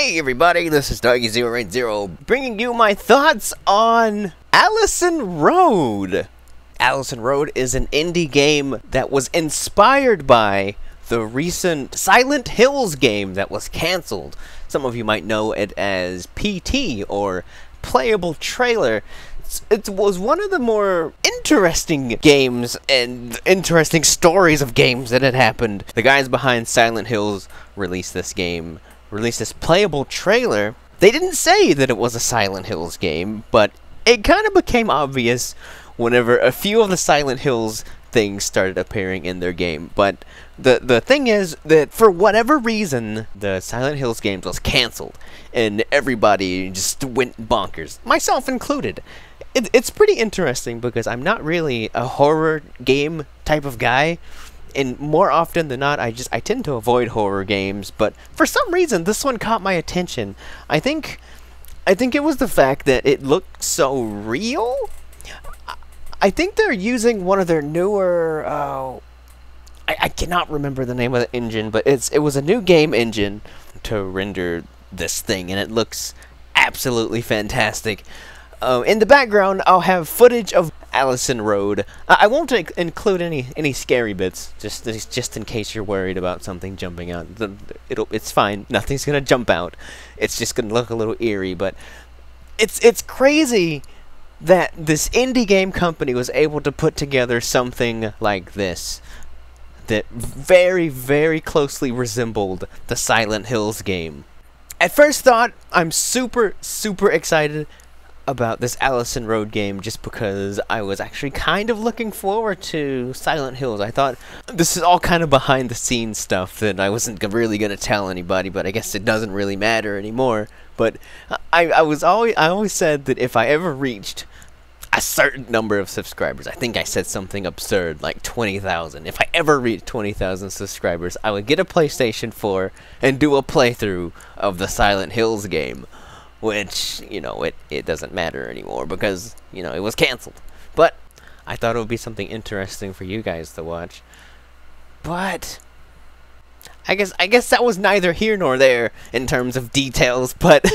Hey everybody, this is Doggy080 bringing you my thoughts on Allison Road. Allison Road is an indie game that was inspired by the recent Silent Hills game that was cancelled. Some of you might know it as PT, or Playable Trailer. It was one of the more interesting games and interesting stories of games that had happened. The guys behind Silent Hills released this playable trailer. They didn't say that it was a Silent Hills game, but it kind of became obvious whenever a few of the Silent Hills things started appearing in their game. But the thing is that for whatever reason, the Silent Hills games was cancelled, and everybody just went bonkers, myself included. It's pretty interesting because I'm not really a horror game type of guy, and more often than not, I tend to avoid horror games. But for some reason, this one caught my attention. I think it was the fact that it looked so real. I think they're using one of their newer. I cannot remember the name of the engine, but it was a new game engine to render this thing, and it looks absolutely fantastic. In the background, I'll have footage of Allison Road. I won't include any scary bits, just in case you're worried about something jumping out. It's fine. Nothing's gonna jump out. It's just gonna look a little eerie. But it's crazy that this indie game company was able to put together something like this that very, very closely resembled the Silent Hills game. At first thought, I'm super excited about this Allison Road game just because I was actually kind of looking forward to Silent Hills. I thought this is all kind of behind the scenes stuff that I wasn't really gonna tell anybody, but I guess it doesn't really matter anymore. But I always said that if I ever reached a certain number of subscribers, I think I said something absurd like 20,000. If I ever reached 20,000 subscribers, I would get a PlayStation 4 and do a playthrough of the Silent Hills game. Which, you know, it doesn't matter anymore because, you know, it was cancelled. But I thought it would be something interesting for you guys to watch. But I guess that was neither here nor there in terms of details, but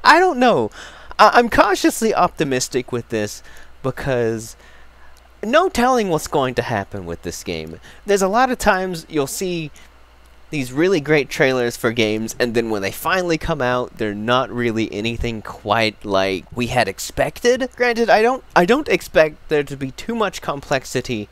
I don't know. I'm cautiously optimistic with this because no telling what's going to happen with this game. There's a lot of times you'll see these really great trailers for games, and then when they finally come out, they're not really anything quite like we had expected. Granted, I don't expect there to be too much complexity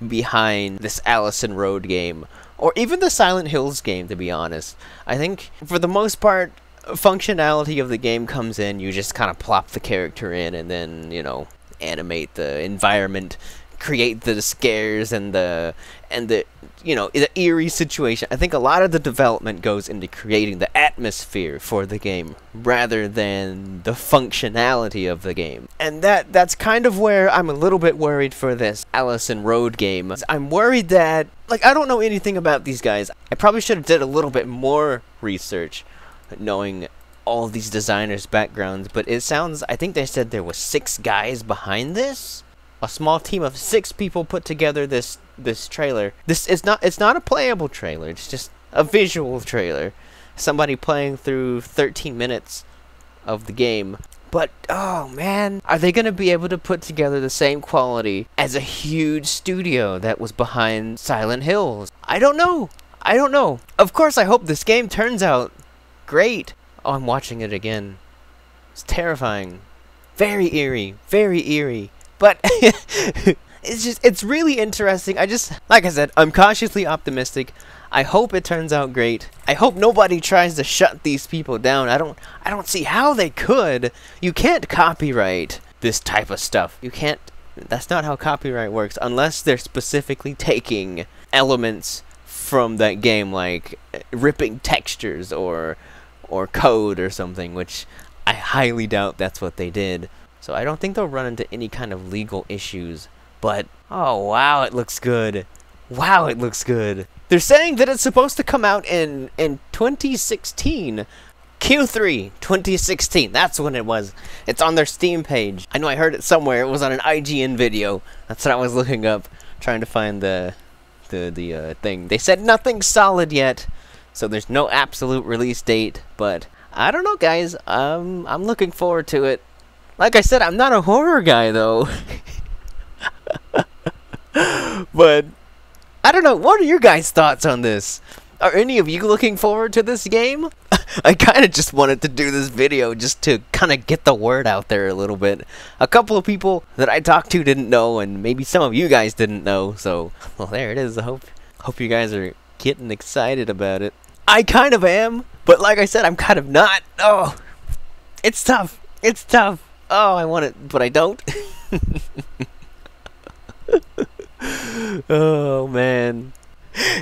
behind this Allison Road game, or even the Silent Hills game, to be honest. I think, for the most part, functionality of the game comes in, you just kind of plop the character in, and then, you know, animate the environment, create the scares and the you know, the eerie situation. I think a lot of the development goes into creating the atmosphere for the game rather than the functionality of the game. And that's kind of where I'm a little bit worried for this Allison Road game. I'm worried that, like, I don't know anything about these guys. I probably should have did a little bit more research knowing all of these designers' backgrounds, but it sounds, I think they said there was 6 guys behind this. A small team of 6 people put together this trailer. It's not a playable trailer. It's just a visual trailer. Somebody playing through 13 minutes of the game. But oh man, are they gonna be able to put together the same quality as a huge studio that was behind Silent Hills? I don't know. Of course, I hope this game turns out great. Oh, I'm watching it again. It's terrifying. Very eerie. But it's really interesting. Like I said, I'm cautiously optimistic. I hope it turns out great. I hope nobody tries to shut these people down. I don't see how they could. You can't copyright this type of stuff. You can't. That's not how copyright works unless they're specifically taking elements from that game, like ripping textures or code or something, which I highly doubt that's what they did. So I don't think they'll run into any kind of legal issues. But, oh wow, it looks good. Wow, it looks good. They're saying that it's supposed to come out in 2016. Q3 2016. That's when it was. It's on their Steam page. I know I heard it somewhere. It was on an IGN video. That's what I was looking up, trying to find the thing. They said nothing solid yet. so there's no absolute release date, but I don't know, guys. I'm looking forward to it. Like I said, I'm not a horror guy, though. But I don't know. What are your guys' thoughts on this? Are any of you looking forward to this game? I kind of just wanted to do this video just to kind of get the word out there a little bit. A couple of people that I talked to didn't know, and maybe some of you guys didn't know. So, well, there it is. I hope you guys are getting excited about it. I kind of am, but like I said, I'm kind of not. Oh, it's tough. It's tough. Oh, I want it, but I don't. Oh, man.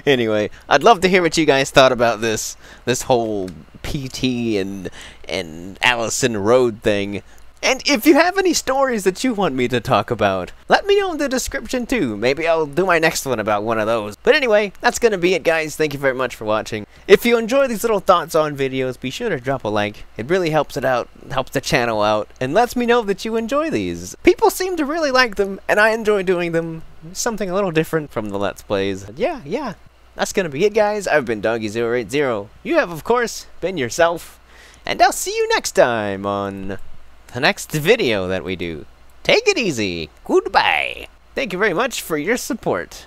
Anyway, I'd love to hear what you guys thought about this whole PT and Allison Road thing. And if you have any stories that you want me to talk about, let me know in the description too. Maybe I'll do my next one about one of those. But anyway, that's gonna be it, guys. Thank you very much for watching. If you enjoy these little thoughts on videos, be sure to drop a like. It really helps it out, helps the channel out, and lets me know that you enjoy these. People seem to really like them, and I enjoy doing them. Something a little different from the Let's Plays. Yeah. That's gonna be it, guys. I've been Doggy080. You have, of course, been yourself. And I'll see you next time on the next video that we do. Take it easy. Goodbye. Thank you very much for your support.